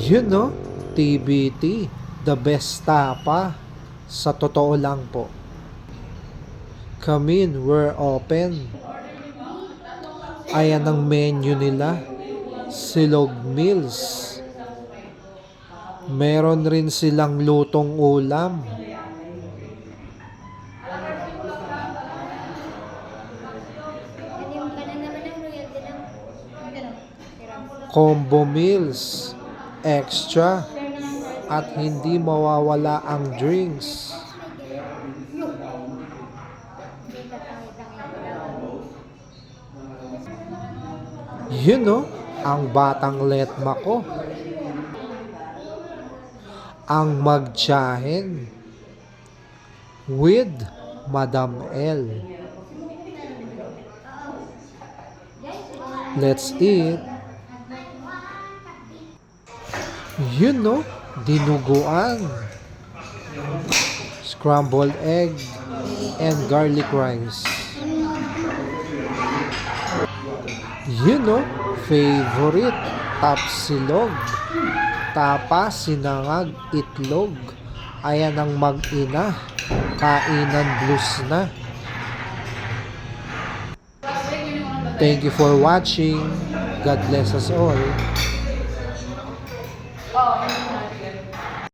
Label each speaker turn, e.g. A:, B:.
A: Yun no, TBT, the best tapa. Sa totoo lang po. Come in, we're open. Ayan ang menu nila. Silog Meals. Meron rin silang lutong ulam. Combo meals. Extra. At hindi mawawala ang drinks. Yun no, ang batang letma ko. Ang magtiyahin with Madam L. Let's eat. Yun no, dinuguan, scrambled egg, and garlic rice. Yun no, favorite, tapsilog, tapa, sinangag, itlog. Ayan ang mag-ina, kainan blues na. Thank you for watching. God bless us all.